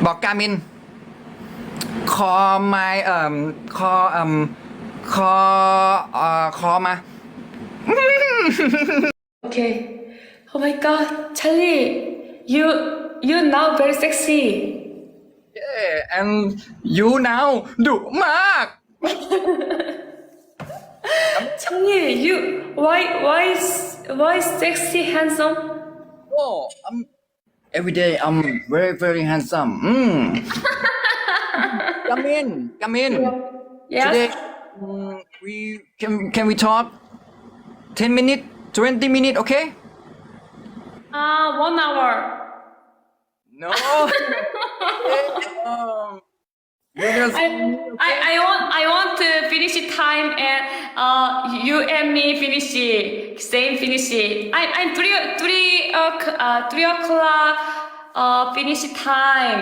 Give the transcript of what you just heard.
บอกกามิน call my call call มา Okay. Oh my God, Charlie, you now very sexy. yeah and you now ดุมาก Charlie, you why sexy handsome? oh every day I'm very very handsome come in Yes. today we can we talk 10 minutes 20 minutes okay 1 hour. no you just I want to finish time and you and me finish same finish. I'm 3 o'clock finish time.